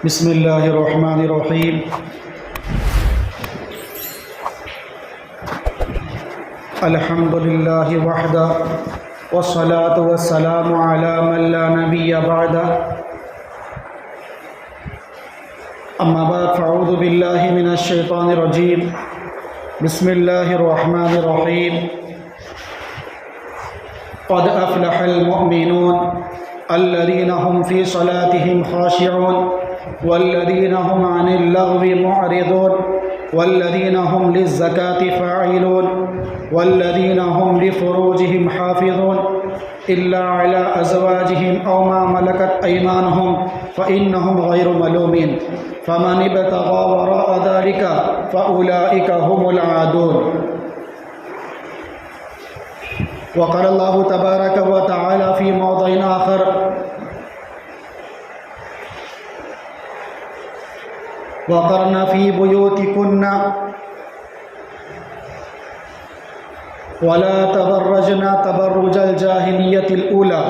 بسم اللہ الرحمن الرحیم۔ الحمد للہ وحدہ والصلاة والسلام علی من لا نبی بعدہ، اما بعد فاعوذ باللہ من الشیطان الرجیم۔ بسم اللہ الرحمن الرحیم۔ قد افلح المؤمنون الذین هم فی صلاتهم خاشعون والذین هم عن اللغو معرضون والذین هم للزکاة فاعلون والذین هم لفروجهم حافظون إلا على أزواجهم أو ما ملكت أيمانهم فإنهم غير ملومين فمن ابتغى وراء ذلك فأولئك هم العادون۔ وقال الله تبارك وتعالى في موضع آخر: وقرن في بيوتكن ولا تبرجن تبرج الجاهلية الأولى۔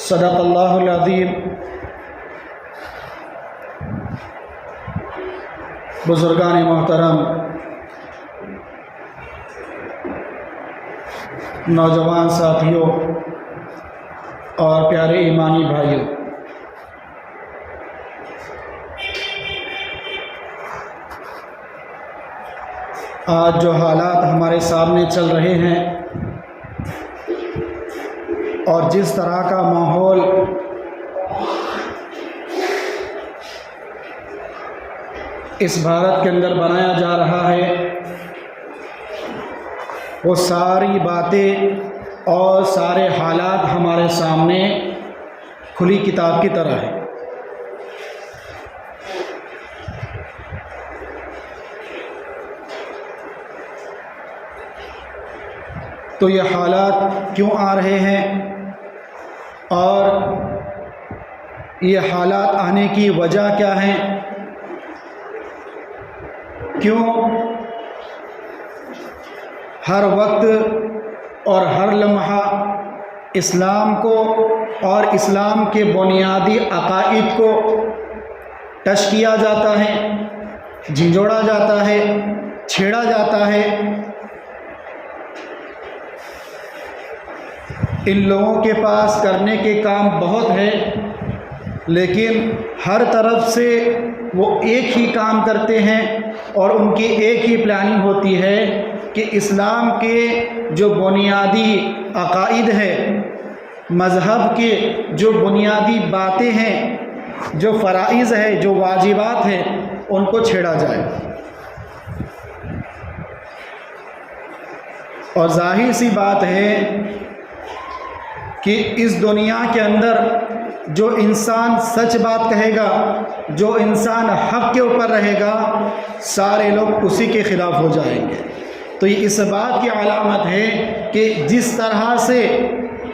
صدق اللہ العظیم۔ بزرگان محترم، نوجوان ساتھیوں اور پیارے ایمانی بھائیوں، آج جو حالات ہمارے سامنے چل رہے ہیں اور جس طرح کا ماحول اس بھارت کے اندر بنایا جا رہا ہے، وہ ساری باتیں اور سارے حالات ہمارے سامنے کھلی کتاب کی طرح ہے۔ تو یہ حالات کیوں آ رہے ہیں اور یہ حالات آنے کی وجہ کیا ہے؟ کیوں ہر وقت اور ہر لمحہ اسلام کو اور اسلام کے بنیادی عقائد کو ٹچ کیا جاتا ہے، جھنجھوڑا جاتا ہے، چھیڑا جاتا ہے؟ ان لوگوں کے پاس کرنے کے کام بہت ہے، لیکن ہر طرف سے وہ ایک ہی کام کرتے ہیں اور ان کی ایک ہی پلاننگ ہوتی ہے کہ اسلام کے جو بنیادی عقائد ہے، مذہب کے جو بنیادی باتیں ہیں، جو فرائض ہے، جو واجبات ہیں، ان کو چھیڑا جائے۔ اور ظاہر سی بات ہے کہ اس دنیا کے اندر جو انسان سچ بات کہے گا، جو انسان حق کے اوپر رہے گا، سارے لوگ اسی کے خلاف ہو جائیں گے۔ تو یہ اس بات کی علامت ہے کہ جس طرح سے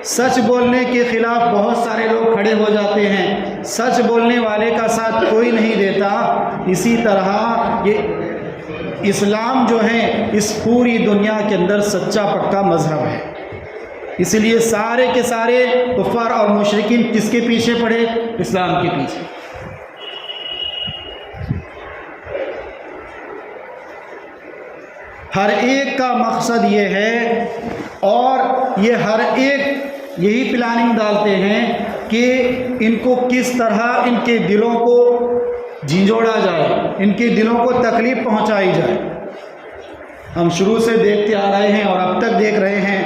سچ بولنے کے خلاف بہت سارے لوگ کھڑے ہو جاتے ہیں، سچ بولنے والے کا ساتھ کوئی نہیں دیتا، اسی طرح یہ اسلام جو ہے اس پوری دنیا کے اندر سچا پکا مذہب ہے۔ اسی لیے سارے کے سارے کفار اور مشرکین کس کے پیچھے پڑے؟ اسلام کے پیچھے۔ ہر ایک کا مقصد یہ ہے اور یہ ہر ایک یہی پلاننگ ڈالتے ہیں کہ ان کو کس طرح ان کے دلوں کو جھنجھوڑا جائے، ان کے دلوں کو تکلیف پہنچائی جائے۔ ہم شروع سے دیکھتے آ رہے ہیں اور اب تک دیکھ رہے ہیں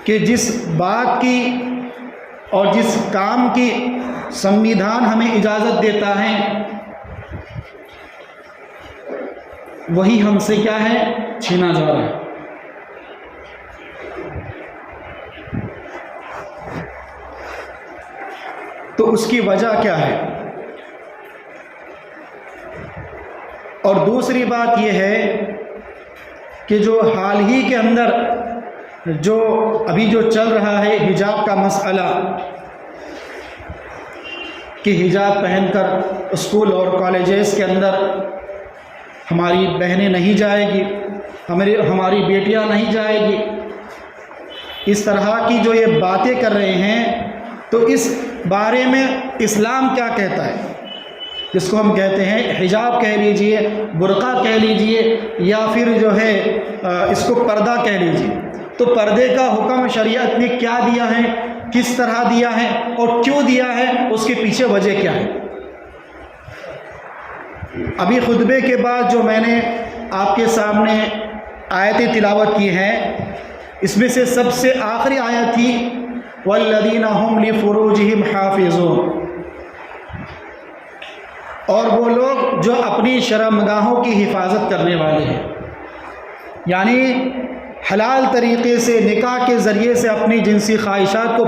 کہ جس بات کی اور جس کام کی سنویدھان ہمیں اجازت دیتا ہے، وہی ہم سے کیا ہے؟ چھینا جا رہا ہے۔ تو اس کی وجہ کیا ہے؟ اور دوسری بات یہ ہے کہ جو حال ہی کے اندر جو ابھی جو چل رہا ہے حجاب کا مسئلہ، کہ حجاب پہن کر اسکول اور کالجز کے اندر ہماری بہنیں نہیں جائے گی، ہماری بیٹیاں نہیں جائے گی، اس طرح کی جو یہ باتیں کر رہے ہیں، تو اس بارے میں اسلام کیا کہتا ہے، جس کو ہم کہتے ہیں حجاب کہہ لیجئے، برقع کہہ لیجئے، یا پھر جو ہے اس کو پردہ کہہ لیجئے، تو پردے کا حکم شریعت نے کیا دیا ہے، کس طرح دیا ہے اور کیوں دیا ہے، اس کے پیچھے وجہ کیا ہے۔ ابھی خطبے کے بعد جو میں نے آپ کے سامنے آیتیں تلاوت کی ہیں، اس میں سے سب سے آخری آیت تھی وَالَّذِينَ هُمْ لِفُرُوجِهِمْ حَافِظُونَ، اور وہ لوگ جو اپنی شرمگاہوں کی حفاظت کرنے والے ہیں، یعنی حلال طریقے سے نکاح کے ذریعے سے اپنی جنسی خواہشات کو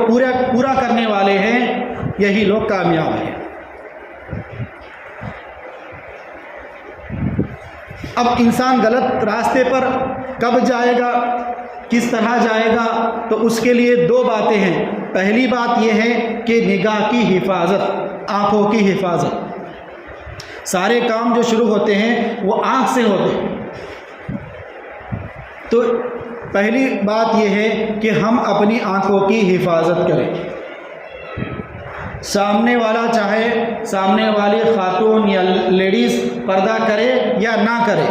پورا کرنے والے ہیں، یہی لوگ کامیاب ہیں۔ اب انسان غلط راستے پر کب جائے گا، کس طرح جائے گا، تو اس کے لیے دو باتیں ہیں۔ پہلی بات یہ ہے کہ نگاہ کی حفاظت، آنکھوں کی حفاظت۔ سارے کام جو شروع ہوتے ہیں وہ آنکھ سے ہوتے ہیں، تو پہلی بات یہ ہے کہ ہم اپنی آنکھوں کی حفاظت کریں۔ سامنے والا چاہے سامنے والی خاتون یا لیڈیز پردہ کرے یا نہ کرے،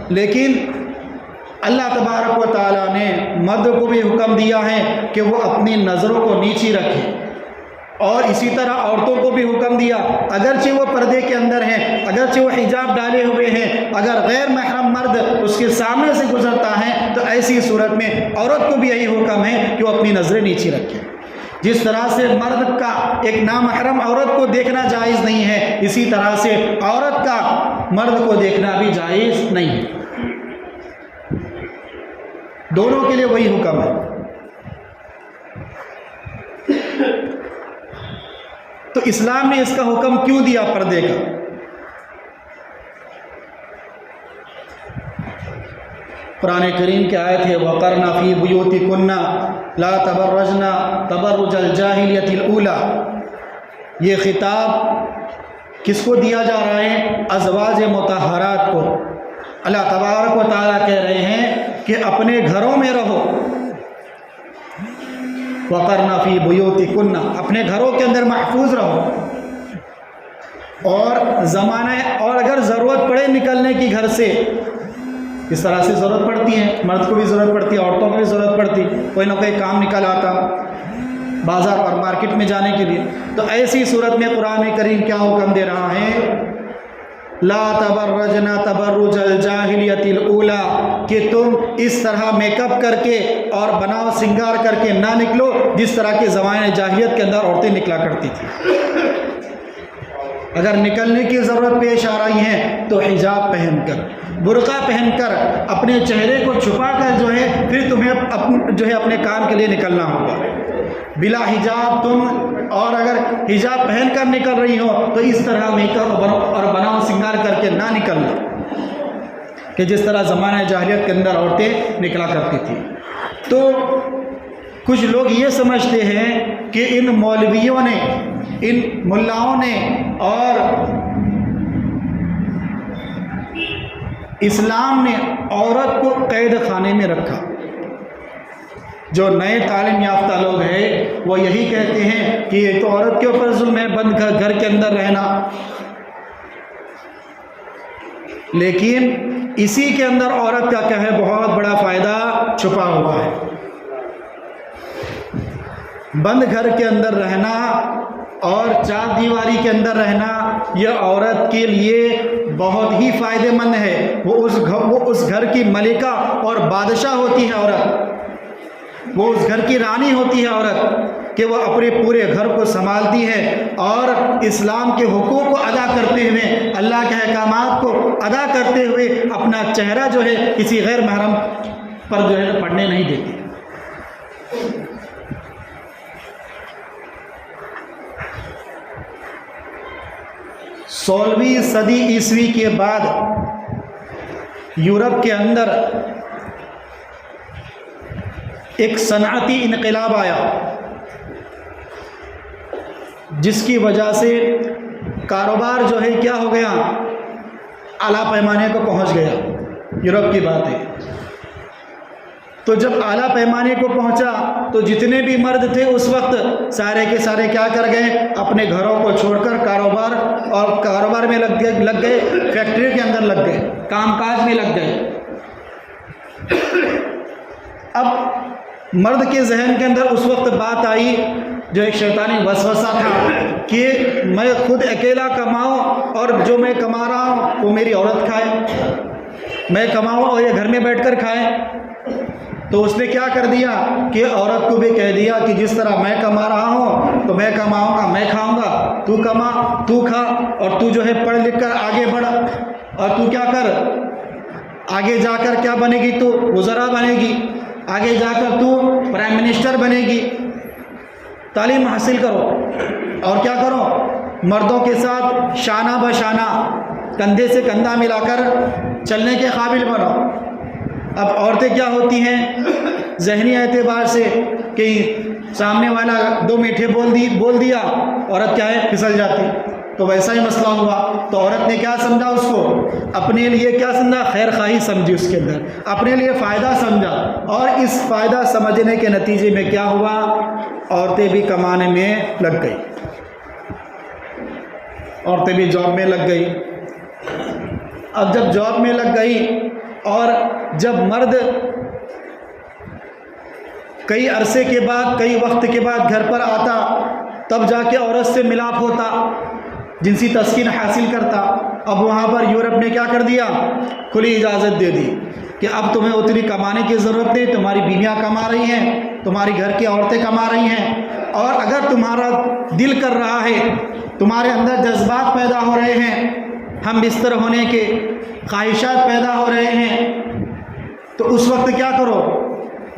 لیکن اللہ تبارک و تعالیٰ نے مرد کو بھی حکم دیا ہے کہ وہ اپنی نظروں کو نیچی رکھے، اور اسی طرح عورتوں کو بھی حکم دیا، اگرچہ وہ پردے کے اندر ہیں، اگرچہ وہ حجاب ڈالے ہوئے ہیں، اگر غیر محرم مرد اس کے سامنے سے گزرتا ہے تو ایسی صورت میں عورت کو بھی یہی حکم ہے کہ وہ اپنی نظریں نیچی رکھے۔ جس طرح سے مرد کا ایک نامحرم عورت کو دیکھنا جائز نہیں ہے، اسی طرح سے عورت کا مرد کو دیکھنا بھی جائز نہیں ہے، دونوں کے لیے وہی حکم ہے۔ تو اسلام نے اس کا حکم کیوں دیا پردے کا؟ قرآن کریم کی آیت ہے وَقَرْنَ فِي بُيُوتِكُنَّ لَا تَبَرَّجْنَ تَبَرُّجَ الْجَاهِلِيَّةِ الْأُولَى، یہ خطاب کس کو دیا جا رہا ہے؟ ازواج مطہرات کو۔ اللہ تبارک و تعالیٰ کہہ رہے ہیں کہ اپنے گھروں میں رہو، وَقَرْنَ فِي بُيُوتِكُنَّ، اپنے گھروں کے اندر محفوظ رہو، اور زمانہ اور اگر ضرورت پڑے نکلنے کی گھر سے، اس طرح سے ضرورت پڑتی ہے، مرد کو بھی ضرورت پڑتی ہے، عورتوں کو بھی ضرورت پڑتی، کوئی نہ کوئی کام نکل آتا بازار اور مارکیٹ میں جانے کے لیے، تو ایسی صورت میں قرآن کریم کیا حکم دے رہا ہے؟ لا تبرجن تبرج الجاہلیت الاولی، کہ تم اس طرح میک اپ کر کے اور بناؤ سنگار کر کے نہ نکلو جس طرح کے زمانے جاہلیت کے اندر عورتیں نکلا کرتی تھیں۔ اگر نکلنے کی ضرورت پیش آ رہی ہے تو حجاب پہن کر، برقع پہن کر، اپنے چہرے کو چھپا کر جو ہے پھر تمہیں اپنے کام کے لیے نکلنا ہوگا۔ بلا حجاب تم، اور اگر حجاب پہن کر نکل رہی ہو تو اس طرح میک اپ اور بناؤ سنگار کر کے نہ نکلنا کہ جس طرح زمانہ جاہلیت کے اندر عورتیں نکلا کرتی تھیں۔ تو کچھ لوگ یہ سمجھتے ہیں کہ ان مولویوں نے، ان ملاؤں نے اور اسلام نے عورت کو قید خانے میں رکھا۔ جو نئے تعلیم یافتہ لوگ ہیں وہ یہی کہتے ہیں کہ یہ تو عورت کے اوپر ظلم ہے، بند گھر کے اندر رہنا، لیکن اسی کے اندر عورت کا کیا ہے، بہت بڑا فائدہ چھپا ہوا ہے۔ بند گھر کے اندر رہنا اور چار دیواری کے اندر رہنا یہ عورت کے لیے بہت ہی فائدہ مند ہے۔ وہ اس گھر کی ملکہ اور بادشاہ ہوتی ہے عورت، وہ اس گھر کی رانی ہوتی ہے عورت، کہ وہ اپنے پورے گھر کو سنبھالتی ہے اور اسلام کے حقوق کو ادا کرتے ہوئے، اللہ کے احکامات کو ادا کرتے ہوئے اپنا چہرہ جو ہے کسی غیر محرم پر جو ہے پڑنے نہیں دیتی۔ 16ویں صدی عیسوی کے بعد یورپ کے اندر ایک صنعتی انقلاب آیا، جس کی وجہ سے کاروبار جو ہے کیا ہو گیا، اعلیٰ پیمانے کو پہنچ گیا۔ یورپ کی بات ہے۔ تو جب اعلیٰ پیمانے کو پہنچا تو جتنے بھی مرد تھے اس وقت سارے کے سارے کیا کر گئے، اپنے گھروں کو چھوڑ کر کاروبار میں لگ گئے، فیکٹری کے اندر لگ گئے، کام کاج میں لگ گئے۔ اب مرد کے ذہن کے اندر اس وقت بات آئی جو ایک شیطانی وسوسہ تھا کہ میں خود اکیلا کماؤں اور جو میں کما رہا ہوں وہ میری عورت کھائے، میں کماؤں اور یہ گھر میں بیٹھ کر کھائے۔ تو اس نے کیا کر دیا کہ عورت کو بھی کہہ دیا کہ جس طرح میں کما رہا ہوں تو میں کماؤں گا، میں کھاؤں گا، تو کما، تو کھا، اور تو جو ہے پڑھ لکھ کر آگے بڑھ، اور تو کیا کر، آگے جا کر کیا بنے گی، تو وزراء بنے گی، آگے جا کر تو پرائم منسٹر بنے گی، تعلیم حاصل کرو اور کیا کرو، مردوں کے ساتھ شانہ بشانہ کندھے سے کندھا ملا کر چلنے کے قابل بنو۔ اب عورتیں کیا ہوتی ہیں ذہنی اعتبار سے کہ سامنے والا دو میٹھے بول دیا، عورت کیا ہے پھسل جاتی، تو ویسا ہی مسئلہ ہوا۔ تو عورت نے کیا سمجھا، اس کو اپنے لیے کیا سمجھا، خیر خواہی سمجھی، اس کے اندر اپنے لیے فائدہ سمجھا، اور اس فائدہ سمجھنے کے نتیجے میں کیا ہوا، عورتیں بھی کمانے میں لگ گئی، عورتیں بھی جاب میں لگ گئی۔ اب جب جاب میں لگ گئی اور جب مرد کئی عرصے کے بعد، کئی وقت کے بعد گھر پر آتا، تب جا کے عورت سے ملاپ ہوتا، جنسی تسکین حاصل کرتا۔ اب وہاں پر یورپ نے کیا کر دیا، کھلی اجازت دے دی کہ اب تمہیں اتنی کمانے کی ضرورت نہیں، تمہاری بیویاں کما رہی ہیں، تمہاری گھر کی عورتیں کما رہی ہیں، اور اگر تمہارا دل کر رہا ہے، تمہارے اندر جذبات پیدا ہو رہے ہیں، ہم بستر ہونے کے خواہشات پیدا ہو رہے ہیں، تو اس وقت کیا کرو،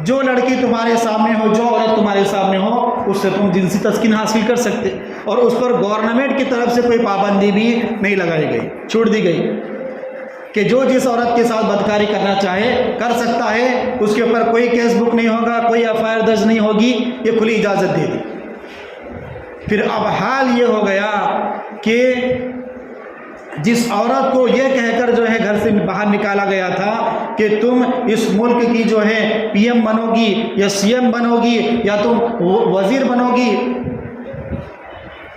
جو لڑکی تمہارے سامنے ہو، جو عورت تمہارے سامنے ہو، اس سے تم جنسی تسکین حاصل کر سکتے، اور اس پر گورنمنٹ کی طرف سے کوئی پابندی بھی نہیں لگائی گئی، چھوڑ دی گئی کہ جو جس عورت کے ساتھ بدکاری کرنا چاہے کر سکتا ہے، اس کے اوپر کوئی کیس بک نہیں ہوگا، کوئی ایف آئی آر درج نہیں ہوگی، یہ کھلی اجازت دے دی۔ پھر اب حال یہ ہو گیا کہ جس عورت کو یہ کہہ کر جو ہے گھر سے باہر نکالا گیا تھا کہ تم اس ملک کی جو ہے پی ایم بنو گی یا سی ایم بنو گی یا تم وزیر بنو گی،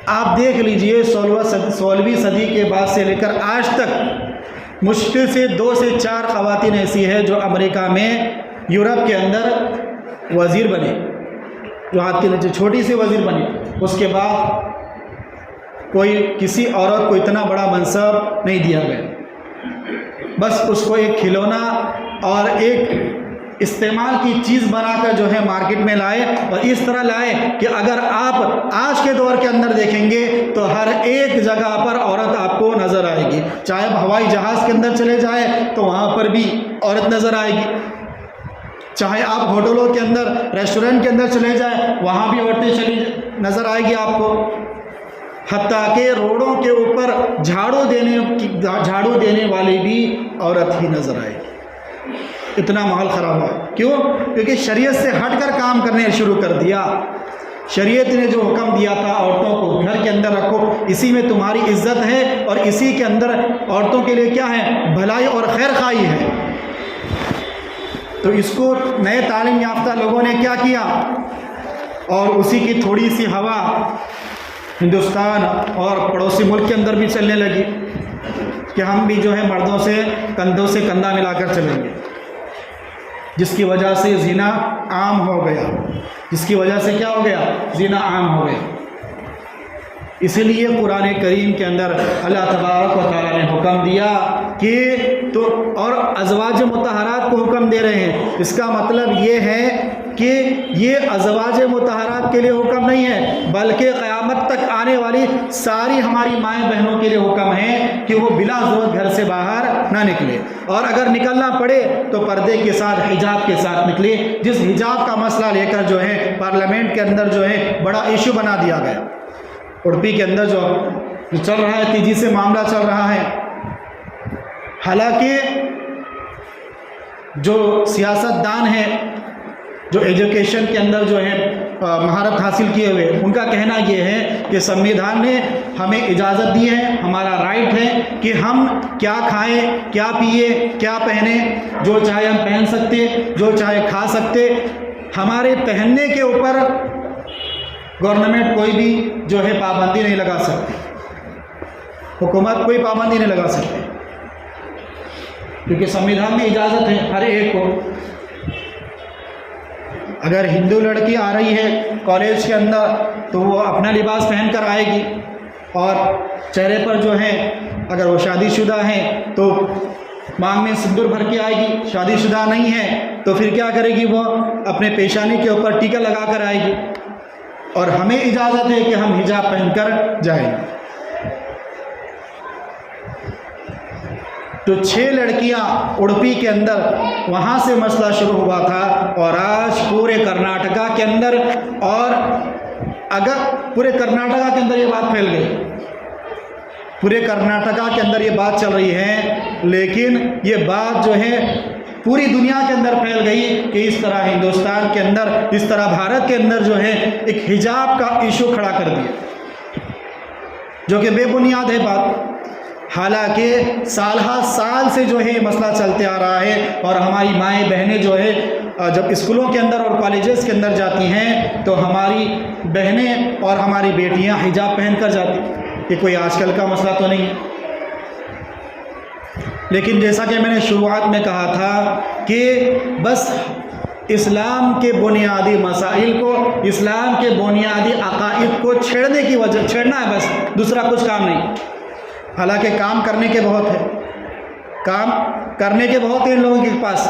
آپ دیکھ لیجئے 16ویں صدی کے بعد سے لے کر آج تک مشکل سے 2 سے 4 خواتین ایسی ہیں جو امریکہ میں، یورپ کے اندر وزیر بنے، جو ہاتھ کے نیچے چھوٹی سی وزیر بنی۔ اس کے بعد کوئی کسی عورت کو اتنا بڑا منصب نہیں دیا گیا، بس اس کو ایک کھلونا اور ایک استعمال کی چیز بنا کر جو ہے مارکیٹ میں لائے، اور اس طرح لائے کہ اگر آپ آج کے دور کے اندر دیکھیں گے تو ہر ایک جگہ پر عورت آپ کو نظر آئے گی، چاہے ہوائی جہاز کے اندر چلے جائیں تو وہاں پر بھی عورت نظر آئے گی، چاہے آپ ہوٹلوں کے اندر، ریسٹورنٹ کے اندر چلے جائیں وہاں بھی عورتیں نظر آئے گی آپ کو، حتیٰ کہ روڈوں کے اوپر جھاڑو دینے والی بھی عورت ہی نظر آئے گی۔ اتنا ماحول خراب ہوا، کیوں؟ کیونکہ شریعت سے ہٹ کر کام کرنے شروع کر دیا۔ شریعت نے جو حکم دیا تھا عورتوں کو گھر کے اندر رکھو، اسی میں تمہاری عزت ہے، اور اسی کے اندر عورتوں کے لیے کیا ہے، بھلائی اور خیر خواہی ہے۔ تو اس کو نئے تعلیم یافتہ لوگوں نے کیا کیا، اور اسی کی تھوڑی سی ہوا ہندوستان اور پڑوسی ملک کے اندر بھی چلنے لگی کہ ہم بھی جو ہے مردوں سے کندھوں سے کندھا ملا کر چلیں گے، جس کی وجہ سے زنا عام ہو گیا، جس کی وجہ سے کیا ہو گیا، زنا عام ہو گیا۔ اسی لیے قرآن کریم کے اندر اللہ تبارک و تعالیٰ نے حکم دیا کہ تو، اور ازواج مطہرات کو حکم دے رہے ہیں، اس کا مطلب یہ ہے کہ یہ ازواج مطہرات کے لیے حکم نہیں ہے، بلکہ قیامت تک آنے والی ساری ہماری مائیں بہنوں کے لیے حکم ہے کہ وہ بلا ضرورت گھر سے باہر نہ نکلے، اور اگر نکلنا پڑے تو پردے کے ساتھ، حجاب کے ساتھ نکلے، جس حجاب کا مسئلہ لے کر جو ہے پارلیمنٹ کے اندر جو ہے بڑا ایشو بنا دیا گیا، اڑپی کے اندر جو چل رہا ہے، تیزی سے معاملہ چل رہا ہے۔ حالانکہ جو سیاست دان ہیں، جو ایجوکیشن کے اندر جو ہے مہارت حاصل کیے ہوئے، ان کا کہنا یہ ہے کہ سنویدھان نے ہمیں اجازت دی ہے، ہمارا رائٹ ہے کہ ہم کیا کھائیں، کیا پئیں، کیا پہنیں، جو چاہے ہم پہن سکتے، جو چاہے کھا سکتے، ہمارے پہننے کے اوپر گورنمنٹ کوئی بھی جو ہے پابندی نہیں لگا سکتی، حکومت کوئی پابندی نہیں لگا سکتی، کیونکہ سنویدھان میں اجازت ہے ہر ایک کو۔ اگر ہندو لڑکی آ رہی ہے کالج کے اندر تو وہ اپنا لباس پہن کر آئے گی، اور چہرے پر جو ہے اگر وہ شادی شدہ ہیں تو مانگ میں سندور بھر کے آئے گی، شادی شدہ نہیں ہے تو پھر کیا کرے گی، وہ اپنے پیشانی کے اوپر ٹیکا لگا کر آئے گی، اور ہمیں اجازت ہے کہ ہم حجاب پہن کر جائیں۔ تو 6 لڑکیاں اڑپی کے اندر وہاں سے مسئلہ شروع ہوا تھا، اور آج پورے کرناٹکا کے اندر، اور اگر پورے کرناٹکا کے اندر یہ بات پھیل گئی، پورے کرناٹکا کے اندر یہ بات چل رہی ہے، لیکن یہ بات جو ہے پوری دنیا کے اندر پھیل گئی کہ اس طرح ہندوستان کے اندر، اس طرح بھارت کے اندر جو ہے ایک حجاب کا ایشو کھڑا کر دیا، جو کہ بے بنیاد ہے بات۔ حالانکہ سال ہر سال سے جو ہے یہ مسئلہ چلتے آ رہا ہے، اور ہماری مائیں بہنیں جو ہے جب اسکولوں کے اندر اور کالجز کے اندر جاتی ہیں تو ہماری بہنیں اور ہماری بیٹیاں حجاب پہن کر جاتی ہیں۔ یہ کوئی آج کل کا مسئلہ تو نہیں ہے، لیکن جیسا کہ میں نے شروعات میں کہا تھا کہ بس اسلام کے بنیادی مسائل کو، اسلام کے بنیادی عقائد کو چھیڑنے کی وجہ چھیڑنا ہے، بس دوسرا کچھ کام نہیں۔ حالانکہ کام کرنے کے بہت ہے، کام کرنے کے بہت ہیں ان لوگوں کے پاس،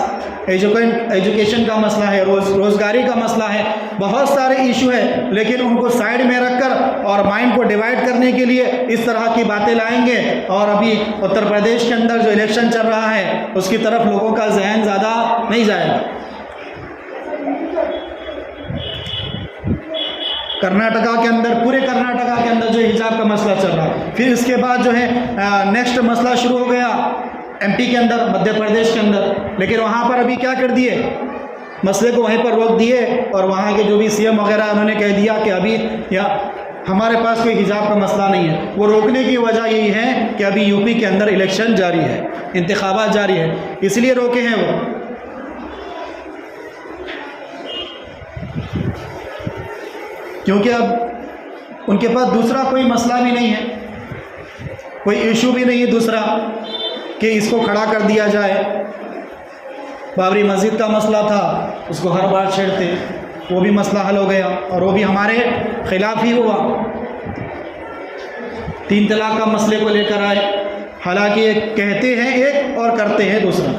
ایجوکیشن کا مسئلہ ہے، روزگاری کا مسئلہ ہے، بہت سارے ایشو ہے، لیکن ان کو سائیڈ میں رکھ کر اور مائنڈ کو ڈیوائیڈ کرنے کے لیے اس طرح کی باتیں لائیں گے، اور ابھی اتر پردیش کے اندر جو الیکشن چل رہا ہے اس کی طرف لوگوں کا ذہن زیادہ نہیں جائے گا۔ کرناٹکا کے اندر، پورے کرناٹکا کے اندر جو حجاب کا مسئلہ چل رہا ہے، پھر اس کے بعد جو ہے نیکسٹ مسئلہ شروع ہو گیا ایم پی کے اندر، مدھیہ پردیش کے اندر، لیکن وہاں پر ابھی کیا کر دیے، مسئلے کو وہیں پر روک دیے، اور وہاں کے جو بھی سی ایم وغیرہ انہوں نے کہہ دیا کہ ابھی ہمارے پاس کوئی حجاب کا مسئلہ نہیں ہے۔ وہ روکنے کی وجہ یہی ہے کہ ابھی یو پی کے اندر الیکشن جاری ہے، انتخابات جاری ہے، اس لیے روکے ہیں وہ۔ کیونکہ اب ان کے پاس دوسرا کوئی مسئلہ بھی نہیں ہے، کوئی ایشو بھی نہیں ہے دوسرا کہ اس کو کھڑا کر دیا جائے۔ بابری مسجد کا مسئلہ تھا، اس کو ہر بار چھیڑتے، وہ بھی مسئلہ حل ہو گیا، اور وہ بھی ہمارے خلاف ہی ہوا۔ 3 طلاق کا مسئلے کو لے کر آئے، حالانکہ یہ کہتے ہیں ایک اور کرتے ہیں دوسرا۔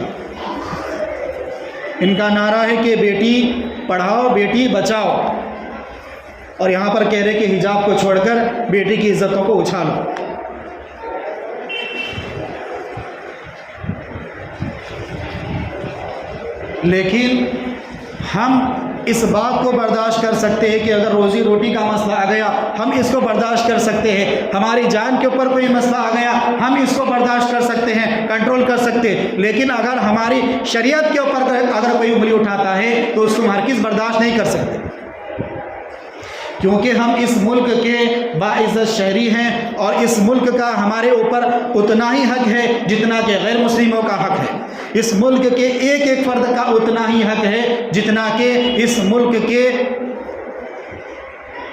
ان کا نعرہ ہے کہ بیٹی پڑھاؤ بیٹی بچاؤ، اور یہاں پر کہہ رہے کہ حجاب کو چھوڑ کر بیٹی کی عزتوں کو اچھالو۔ لیکن ہم اس بات کو برداشت کر سکتے ہیں کہ اگر روزی روٹی کا مسئلہ آ گیا ہم اس کو برداشت کر سکتے ہیں، ہماری جان کے اوپر کوئی مسئلہ آ گیا ہم اس کو برداشت کر سکتے ہیں، کنٹرول کر سکتے ہیں، لیکن اگر ہماری شریعت کے اوپر اگر کوئی انگلی اٹھاتا ہے تو اس کو ہم ہرگز برداشت نہیں کر سکتے، کیونکہ ہم اس ملک کے باعزت شہری ہیں، اور اس ملک کا ہمارے اوپر اتنا ہی حق ہے جتنا کہ غیر مسلموں کا حق ہے۔ اس ملک کے ایک ایک فرد کا اتنا ہی حق ہے جتنا کہ اس ملک کے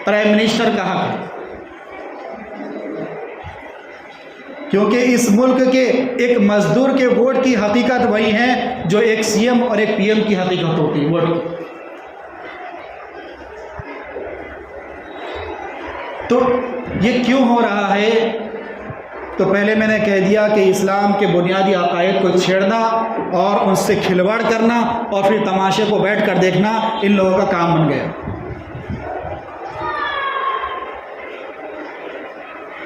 پرائم منسٹر کا حق ہے، کیونکہ اس ملک کے ایک مزدور کے ووٹ کی حقیقت وہی ہے جو ایک سی ایم اور ایک پی ایم کی حقیقت ہوتی ہے ووٹ کی۔ تو یہ کیوں ہو رہا ہے؟ تو پہلے میں نے کہہ دیا کہ اسلام کے بنیادی عقائد کو چھیڑنا اور ان سے کھلواڑ کرنا اور پھر تماشے کو بیٹھ کر دیکھنا ان لوگوں کا کام بن گیا۔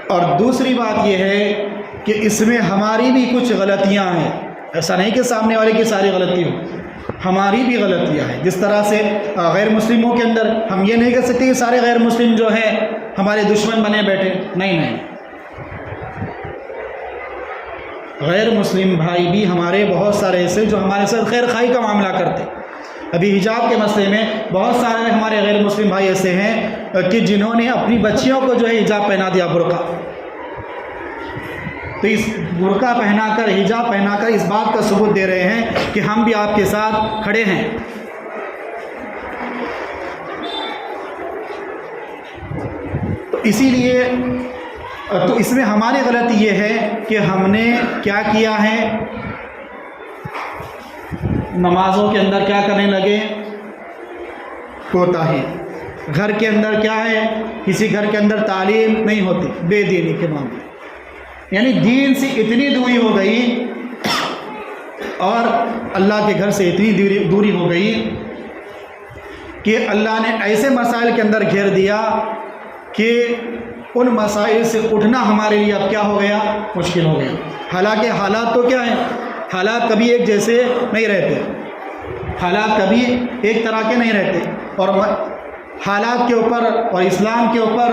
اور دوسری بات یہ ہے کہ اس میں ہماری بھی کچھ غلطیاں ہیں، ایسا نہیں کہ سامنے والے کی ساری غلطی ہو، ہماری بھی غلطیاں ہیں۔ جس طرح سے غیر مسلموں کے اندر ہم یہ نہیں کہہ سکتے کہ سارے غیر مسلم جو ہیں ہمارے دشمن بنے بیٹھے، نہیں، غیر مسلم بھائی بھی ہمارے بہت سارے ایسے جو ہمارے ساتھ خیر خواہی کا معاملہ کرتے، ابھی حجاب کے مسئلے میں بہت سارے ہمارے غیر مسلم بھائی ایسے ہیں کہ جنہوں نے اپنی بچیوں کو جو ہے حجاب پہنا دیا، برقع. تو اس برقع پہنا کر، حجاب پہنا کر اس بات کا ثبوت دے رہے ہیں کہ ہم بھی آپ کے ساتھ کھڑے ہیں. تو اسی لیے تو اس میں ہماری غلطی یہ ہے کہ ہم نے کیا کیا ہے، نمازوں کے اندر کیا کرنے لگے، کوتاہی. گھر کے اندر کیا ہے، کسی گھر کے اندر تعلیم نہیں ہوتی، بے دینی کے معاملے، یعنی دین سے اتنی دوری ہو گئی اور اللہ کے گھر سے اتنی دوری ہو گئی کہ اللہ نے ایسے مسائل کے اندر گھیر دیا کہ ان مسائل سے اٹھنا ہمارے لیے اب کیا ہو گیا، مشکل ہو گیا. حالانکہ حالات تو کیا ہیں، حالات کبھی ایک جیسے نہیں رہتے، حالات کبھی ایک طرح کے نہیں رہتے. اور حالات کے اوپر اور اسلام کے اوپر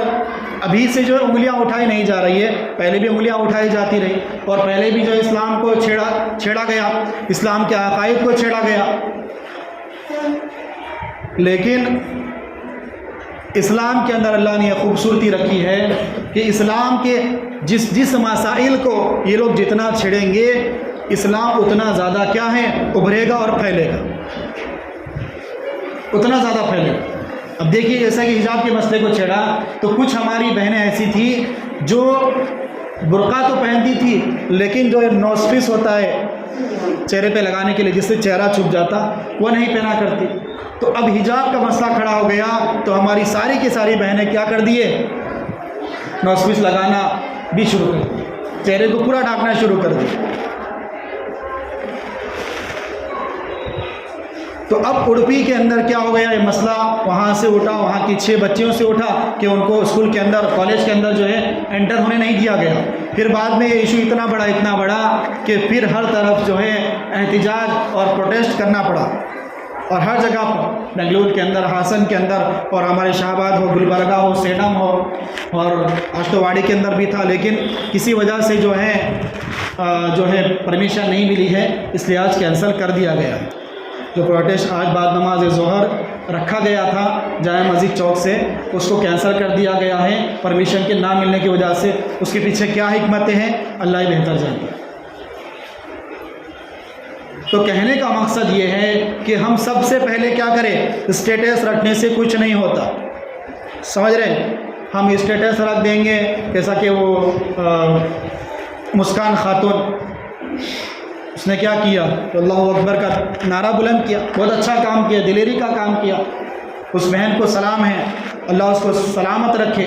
ابھی سے جو انگلیاں اٹھائی نہیں جا رہی ہے، پہلے بھی انگلیاں اٹھائی جاتی رہی، اور پہلے بھی جو اسلام کو چھیڑا گیا، اسلام کے عقائد کو چھیڑا گیا. لیکن اسلام کے اندر اللہ نے یہ خوبصورتی رکھی ہے کہ اسلام کے جس مسائل کو یہ لوگ جتنا چھیڑیں گے، اسلام اتنا زیادہ کیا ہے، ابھرے گا اور پھیلے گا، اتنا زیادہ پھیلے گا. اب دیکھیے جیسا کہ حجاب کے مسئلے کو چھیڑا تو کچھ ہماری بہنیں ایسی تھی جو برقع تو پہنتی تھی لیکن جو نوز پیس ہوتا ہے چہرے پہ لگانے کے لیے جس سے چہرہ چھپ جاتا، وہ نہیں پہنا کرتی. تو اب حجاب کا مسئلہ کھڑا ہو گیا تو ہماری ساری کی ساری بہنیں کیا کر دیے، نوز پیس لگانا بھی شروع کر دی، چہرے کو پورا ڈھانکنا شروع کر دی. تو اب اڑپی کے اندر کیا ہو گیا، یہ مسئلہ وہاں سے اٹھا، وہاں کی 6 بچیوں سے اٹھا کہ ان کو اسکول کے اندر، کالج کے اندر جو ہے انٹر ہونے نہیں دیا گیا. پھر بعد میں یہ ایشو اتنا بڑا کہ پھر ہر طرف جو ہے احتجاج اور پروٹیسٹ کرنا پڑا، اور ہر جگہ پر، بنگلور کے اندر، ہاسن کے اندر، اور ہمارے شاہباد ہو، گلبرگہ ہو، سیڈم ہو، اور آشتواڑی کے اندر بھی تھا. لیکن کسی وجہ سے جو ہے پرمیشن نہیں ملی ہے، اس لیے آج کینسل کر دیا گیا. جو پروٹیسٹ آج بعد نماز ظہر رکھا گیا تھا جامع مسجد چوک سے، اس کو کینسل کر دیا گیا ہے پرمیشن کے نہ ملنے کی وجہ سے. اس کے پیچھے کیا حکمتیں ہیں، اللہ ہی بہتر جانتا ہے. تو کہنے کا مقصد یہ ہے کہ ہم سب سے پہلے کیا کریں، اسٹیٹس رکھنے سے کچھ نہیں ہوتا، سمجھ رہے ہیں. ہم اسٹیٹس رکھ دیں گے، جیسا کہ وہ مسکان خاتون، اس نے کیا کیا، تو اللہ اکبر کا نعرہ بلند کیا، بہت اچھا کام کیا، دلیری کا کام کیا. اس بہن کو سلام ہے، اللہ اس کو سلامت رکھے،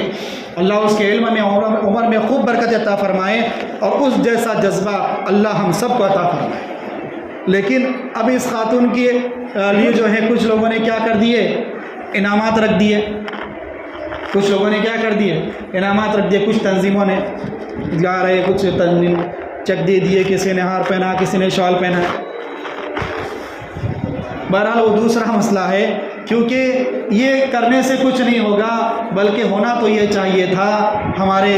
اللہ اس کے علم میں، عمر میں خوب برکت عطا فرمائے، اور اس جیسا جذبہ اللہ ہم سب کو عطا فرمائے. لیکن اب اس خاتون کے لیے جو ہے کچھ لوگوں نے کیا کر دیے، انعامات رکھ دیے. کچھ لوگوں نے کیا کر دیے، انعامات رکھ دیے. کچھ تنظیموں نے جا رہے، کچھ تنظیم چیک دے دیے، کسی نے ہار پہنا، کسی نے شال پہنا. بہرحال وہ دوسرا مسئلہ ہے، کیونکہ یہ کرنے سے کچھ نہیں ہوگا، بلکہ ہونا تو یہ چاہیے تھا، ہمارے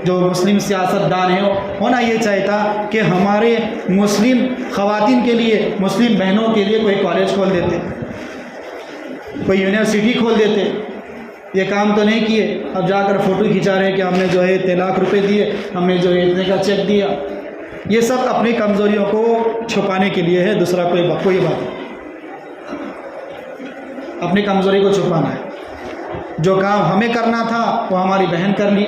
جو مسلم سیاست دان ہیں ہونا یہ چاہیے تھا کہ ہمارے مسلم خواتین کے لیے، مسلم بہنوں کے لیے کوئی کالج کھول دیتے، کوئی یونیورسٹی کھول دیتے. یہ کام تو نہیں کیے. اب جا کر فوٹو کھنچا رہے کہ ہم نے جو ہے 3 لاکھ روپے دیے، ہم نے جو ہے اتنے کا چیک دیا. یہ سب اپنی کمزوریوں کو چھپانے کے لیے ہے، دوسرا کوئی بات نہیں. اپنی کمزوری کو چھپانا ہے. جو کام ہمیں کرنا تھا وہ ہماری بہن کر لی.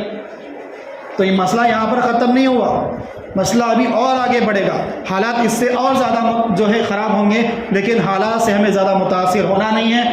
تو یہ مسئلہ یہاں پر ختم نہیں ہوا، مسئلہ ابھی اور آگے بڑھے گا. حالات اس سے اور زیادہ جو ہے خراب ہوں گے، لیکن حالات سے ہمیں زیادہ متاثر ہونا نہیں ہے،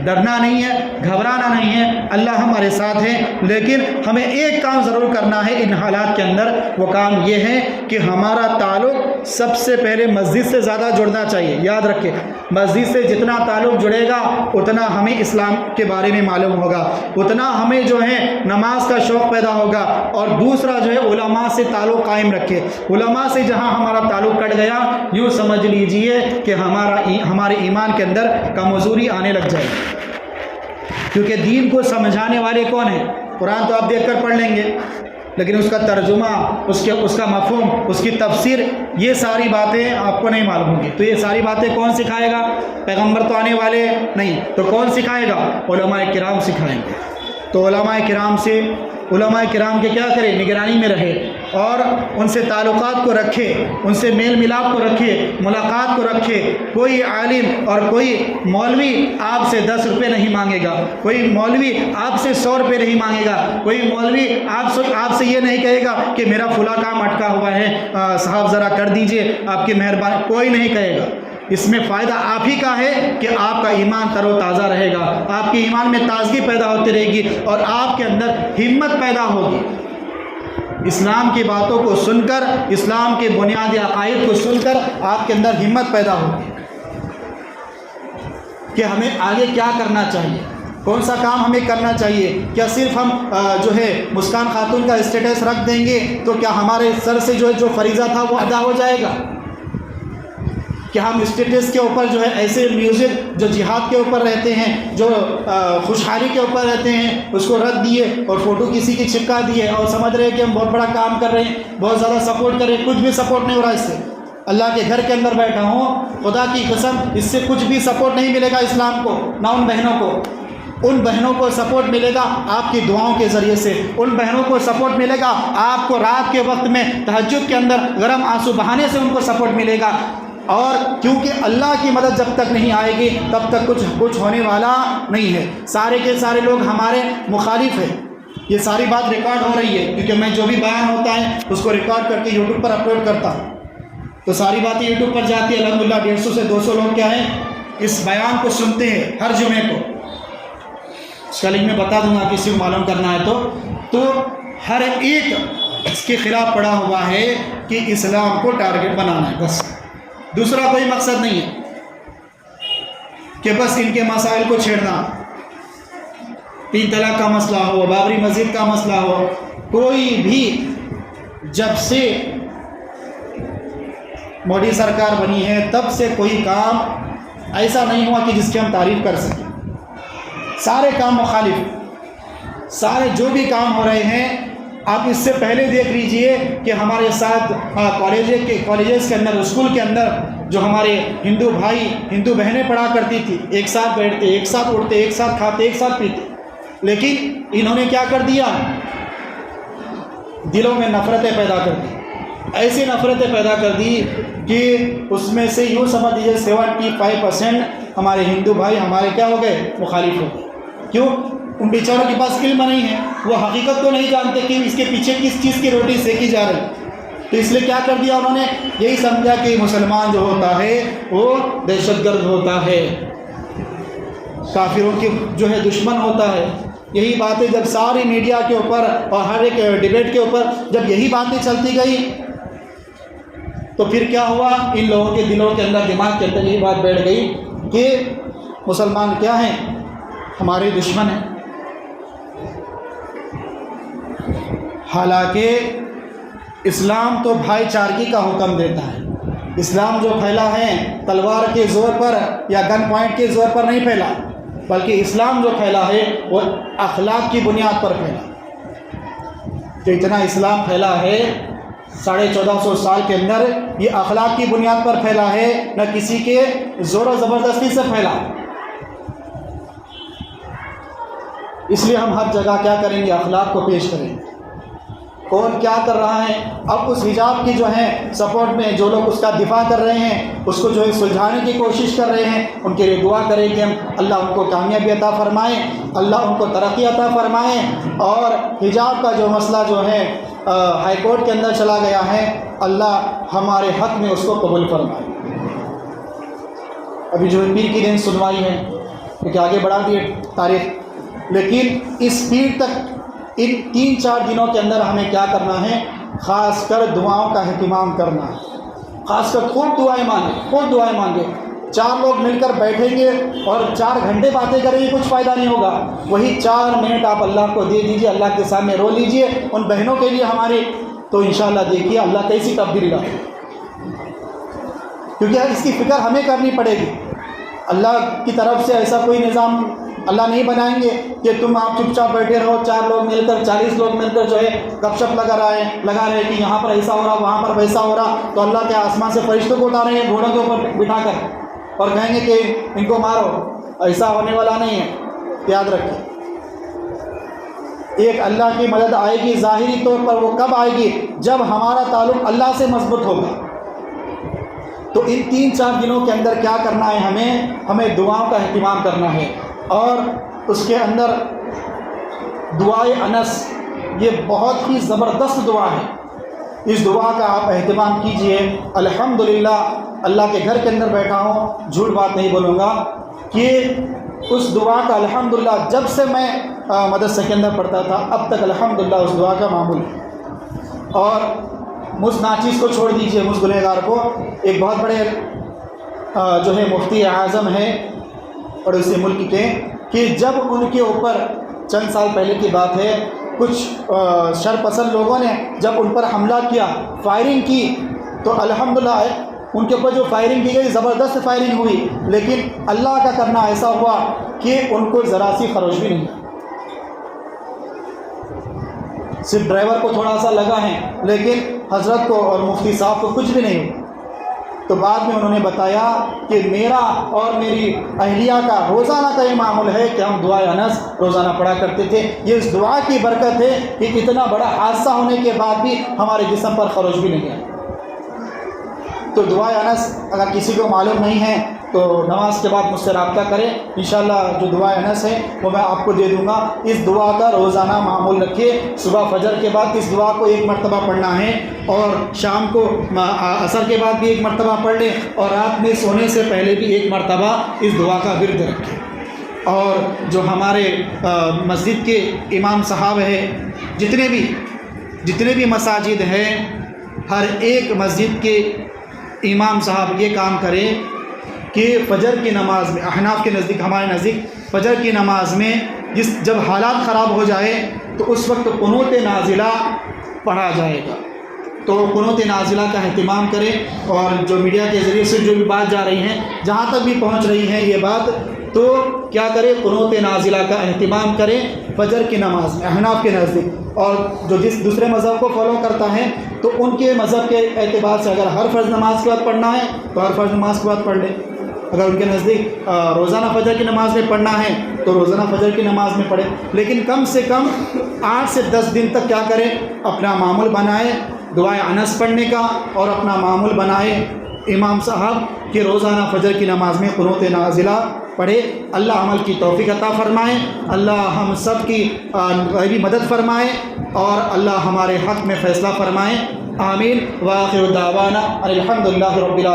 ڈرنا نہیں ہے، گھبرانا نہیں ہے. اللہ ہمارے ساتھ ہے، لیکن ہمیں ایک کام ضرور کرنا ہے ان حالات کے اندر. وہ کام یہ ہے کہ ہمارا تعلق سب سے پہلے مسجد سے زیادہ جڑنا چاہیے. یاد رکھیں، مسجد سے جتنا تعلق جڑے گا اتنا ہمیں اسلام کے بارے میں معلوم ہوگا، اتنا ہمیں جو ہے نماز کا شوق پیدا ہوگا. اور دوسرا جو ہے علماء سے تعلق قائم رکھے. علماء سے جہاں ہمارا تعلق کٹ گیا، یوں سمجھ لیجئے کہ ہمارے ایمان کے اندر کمزوری آنے لگ جائے. کیونکہ دین کو سمجھانے والے کون ہیں؟ قرآن تو آپ دیکھ کر پڑھ لیں گے. لیکن اس کا ترجمہ، اس کا مفہوم، اس کی تفسیر، یہ ساری باتیں آپ کو نہیں معلوم ہوں گی۔ تو یہ ساری باتیں کون سکھائے گا؟ پیغمبر تو آنے والے نہیں، تو کون سکھائے گا؟ علماء کرام سکھائیں گے۔ تو علماء کرام کے کیا کرے؟ نگرانی میں رہے، اور ان سے تعلقات کو رکھے، ان سے میل ملاپ کو رکھے، ملاقات کو رکھے۔ کوئی عالم اور کوئی مولوی آپ سے 10 روپے نہیں مانگے گا، کوئی مولوی آپ سے 100 روپے نہیں مانگے گا، کوئی مولوی آپ سے یہ نہیں کہے گا کہ میرا فلاں کام اٹکا ہوا ہے، صاحب ذرا کر دیجئے، آپ کی مہربانی، کوئی نہیں کہے گا۔ اس میں فائدہ آپ ہی کا ہے کہ آپ کا ایمان تر و تازہ رہے گا، آپ کے ایمان میں تازگی پیدا ہوتی رہے گی، اور آپ کے اندر ہمت پیدا ہوگی۔ اسلام کی باتوں کو سن کر، اسلام کے بنیادی عقائد کو سن کر آپ کے اندر ہمت پیدا ہوگی کہ ہمیں آگے کیا کرنا چاہیے، کون سا کام ہمیں کرنا چاہیے۔ کیا صرف ہم مسکان خاتون کا اسٹیٹس رکھ دیں گے تو کیا ہمارے سر سے جو فریضہ تھا وہ ادا ہو جائے گا؟ کہ ہم اسٹیٹس کے اوپر ایسے میوزک جو جہاد کے اوپر رہتے ہیں، جو خوشحالی کے اوپر رہتے ہیں، اس کو رکھ دیے اور فوٹو کسی کی چپکا دیے اور سمجھ رہے ہیں کہ ہم بہت بڑا کام کر رہے ہیں، بہت زیادہ سپورٹ کر رہے ہیں۔ کچھ بھی سپورٹ نہیں ہو رہا اس سے۔ اللہ کے گھر کے اندر بیٹھا ہوں، خدا کی قسم اس سے کچھ بھی سپورٹ نہیں ملے گا اسلام کو، نہ ان بہنوں کو۔ ان بہنوں کو سپورٹ ملے گا آپ کی دعاؤں کے ذریعے سے، ان بہنوں کو سپورٹ ملے گا آپ کو رات کے وقت میں تہجد کے اندر گرم آنسو بہانے سے ان کو سپورٹ ملے گا۔ اور کیونکہ اللہ کی مدد جب تک نہیں آئے گی تب تک کچھ ہونے والا نہیں ہے۔ سارے کے سارے لوگ ہمارے مخالف ہیں۔ یہ ساری بات ریکارڈ ہو رہی ہے، کیونکہ میں جو بھی بیان ہوتا ہے اس کو ریکارڈ کر کے یوٹیوب پر اپلوڈ کرتا ہوں، تو ساری باتیں یوٹیوب پر جاتی ہے۔ الحمدللہ 150 سے 200 لوگ کیا ہیں، اس بیان کو سنتے ہیں ہر جمعے کو۔ اس کا لنک میں بتا دوں گا کسی کو معلوم کرنا ہے تو ہر ایک اس کے خلاف پڑا ہوا ہے کہ اسلام کو ٹارگٹ بنانا ہے، بس دوسرا کوئی مقصد نہیں ہے کہ بس ان کے مسائل کو چھیڑنا۔ 3 طلاق کا مسئلہ ہو، بابری مسجد کا مسئلہ ہو، کوئی بھی جب سے مودی سرکار بنی ہے تب سے کوئی کام ایسا نہیں ہوا کہ جس کی ہم تعریف کر سکیں۔ سارے کام مخالف، سارے جو بھی کام ہو رہے ہیں، آپ اس سے پہلے دیکھ لیجئے کہ ہمارے ساتھ کالجز کے اندر، اسکول کے اندر جو ہمارے ہندو بھائی ہندو بہنیں پڑھا کرتی تھی، ایک ساتھ بیٹھتے، ایک ساتھ اٹھتے، ایک ساتھ کھاتے، ایک ساتھ پیتے، لیکن انہوں نے کیا کر دیا؟ دلوں میں نفرتیں پیدا کر دی، ایسی نفرتیں پیدا کر دی کہ اس میں سے یوں سمجھ لیجیے 75% ہمارے ہندو بھائی ہمارے کیا ہو گئے؟ مخالف ہو گئے۔ کیوں؟ ان بیچاروں کے پاس علم نہیں ہے، وہ حقیقت کو نہیں جانتے کہ اس کے پیچھے کس چیز کی روٹی سیکی جا رہی۔ تو اس لیے کیا کر دیا انہوں نے؟ یہی سمجھا کہ مسلمان جو ہوتا ہے وہ دہشت گرد ہوتا ہے، کافروں کی دشمن ہوتا ہے۔ یہی باتیں جب ساری میڈیا کے اوپر اور ہر ایک ڈیبیٹ کے اوپر جب یہی باتیں چلتی گئی تو پھر کیا ہوا؟ ان لوگوں کے دلوں کے اندر، دماغ کے اندر یہی بات بیٹھ گئی کہ مسلمان کیا ہیں؟ ہمارے دشمن ہیں۔ حالانکہ اسلام تو بھائی چارگی کا حکم دیتا ہے۔ اسلام جو پھیلا ہے تلوار کے زور پر یا گن پوائنٹ کے زور پر نہیں پھیلا، بلکہ اسلام جو پھیلا ہے وہ اخلاق کی بنیاد پر پھیلا۔ جو اتنا اسلام پھیلا ہے 1450 سال کے اندر، یہ اخلاق کی بنیاد پر پھیلا ہے، نہ کسی کے زور و زبردستی سے پھیلا۔ اس لیے ہم ہر جگہ کیا کریں گے؟ اخلاق کو پیش کریں گے۔ کون کیا کر رہا ہے؟ اب اس حجاب کی سپورٹ میں جو لوگ اس کا دفاع کر رہے ہیں، اس کو سلجھانے کی کوشش کر رہے ہیں، ان کے لیے دعا کریں کہ اللہ ان کو کامیابی عطا فرمائیں، اللہ ان کو ترقی عطا فرمائیں، اور حجاب کا جو مسئلہ ہائی کورٹ کے اندر چلا گیا ہے، اللہ ہمارے حق میں اس کو قبول فرمائے۔ ابھی پیر کی دن سنوائی ہے، کیونکہ آگے بڑھا دیے تاریخ، لیکن اس پیر تک ان 3-4 دنوں کے اندر ہمیں کیا کرنا ہے؟ خاص کر دعاؤں کا اہتمام کرنا ہے۔ خاص کر خوب دعائیں مانگے۔ 4 لوگ مل کر بیٹھیں گے اور 4 گھنٹے باتیں کریں گے، کچھ فائدہ نہیں ہوگا۔ وہی 4 منٹ آپ اللہ کو دے دیجئے، اللہ کے سامنے رو لیجئے ان بہنوں کے لیے ہماری، تو انشاءاللہ دیکھیے اللہ کیسی تبدیلی لائے، کیونکہ اس کی فکر ہمیں کرنی پڑے گی۔ اللہ کی طرف سے ایسا کوئی نظام اللہ نہیں بنائیں گے کہ تم آپ چپ چاپ بیٹھے رہو، 4 لوگ مل کر 40 لوگ مل کر جو ہے گپ شپ لگا رہے کہ یہاں پر ایسا ہو رہا وہاں پر ویسا ہو رہا، تو اللہ کے آسمان سے فرشتوں کو اٹھا رہے ہیں گھوڑوں کے اوپر بٹھا کر اور کہیں گے کہ ان کو مارو، ایسا ہونے والا نہیں ہے۔ یاد رکھیں ایک اللہ کی مدد آئے گی ظاہری طور پر، وہ کب آئے گی؟ جب ہمارا تعلق اللہ سے مضبوط ہوگا۔ تو ان 3-4 دنوں کے اندر کیا کرنا ہے؟ ہمیں دعاؤں کا اہتمام کرنا ہے، اور اس کے اندر دعائے انس یہ بہت ہی زبردست دعا ہے، اس دعا کا آپ اہتمام کیجئے۔ الحمدللہ اللہ کے گھر کے اندر بیٹھا ہوں، جھوٹ بات نہیں بولوں گا کہ اس دعا کا الحمدللہ جب سے میں مدرسے کے اندر پڑھتا تھا اب تک الحمدللہ اس دعا کا معمول ہے۔ اور مجھ ناچیز کو چھوڑ دیجئے، مجھ گنہگار کو، ایک بہت بڑے جو ہے مفتی اعظم ہیں پڑوسی ملک کے، کہ جب ان کے اوپر چند سال پہلے کی بات ہے کچھ شرپسند لوگوں نے جب ان پر حملہ کیا، فائرنگ کی، تو الحمدللہ ان کے اوپر جو فائرنگ کی گئی زبردست فائرنگ ہوئی، لیکن اللہ کا کرنا ایسا ہوا کہ ان کو ذرا سی خروش بھی نہیں، صرف ڈرائیور کو تھوڑا سا لگا ہے لیکن حضرت کو اور مفتی صاحب کو کچھ بھی نہیں۔ تو بعد میں انہوں نے بتایا کہ میرا اور میری اہلیہ کا روزانہ کا یہ معمول ہے کہ ہم دعائے انس روزانہ پڑھا کرتے تھے، یہ اس دعا کی برکت ہے کہ اتنا بڑا حادثہ ہونے کے بعد بھی ہمارے جسم پر خروش بھی نہیں آیا۔ تو دعائے انس اگر کسی کو معلوم نہیں ہے تو نماز کے بعد مجھ سے رابطہ کریں، انشاءاللہ جو دعائے انس ہے وہ میں آپ کو دے دوں گا۔ اس دعا کا روزانہ معمول رکھیے، صبح فجر کے بعد اس دعا کو 1 مرتبہ پڑھنا ہے، اور شام کو عصر کے بعد بھی 1 مرتبہ پڑھ لیں، اور رات میں سونے سے پہلے بھی 1 مرتبہ اس دعا کا ورد رکھیں۔ اور جو ہمارے مسجد کے امام صاحب ہیں، جتنے بھی مساجد ہیں، ہر ایک مسجد کے امام صاحب یہ کام کریں کہ فجر کی نماز میں، احناف کے نزدیک، ہمارے نزدیک فجر کی نماز میں جب حالات خراب ہو جائے تو اس وقت قنوت نازلہ پڑھا جائے گا، تو قنوت نازلہ کا اہتمام کریں۔ اور جو میڈیا کے ذریعے سے جو بھی بات جا رہی ہیں، جہاں تک بھی پہنچ رہی ہیں یہ بات، تو کیا کریں؟ قنوت نازلہ کا اہتمام کریں فجر کی نماز میں احناف کے نزدیک۔ اور جو جس دوسرے مذہب کو فالو کرتا ہے تو ان کے مذہب کے اعتبار سے اگر ہر فرض نماز کے بعد پڑھنا ہے تو ہر فرض نماز کے بعد پڑھ لیں، اگر ان کے نزدیک روزانہ فجر کی نماز میں پڑھنا ہے تو روزانہ فجر کی نماز میں پڑھیں، لیکن کم سے کم 8 سے 10 دن تک کیا کریں؟ اپنا معمول بنائیں دعائے انس پڑھنے کا، اور اپنا معمول بنائیں امام صاحب کہ روزانہ فجر کی نماز میں قنوت نازلہ پڑھے۔ اللہ عمل کی توفیق عطا فرمائے، اللہ ہم سب کی غیبی مدد فرمائے، اور اللہ ہمارے حق میں فیصلہ فرمائے، آمین۔ وآخر دعوانا الحمدللہ رب العالمین۔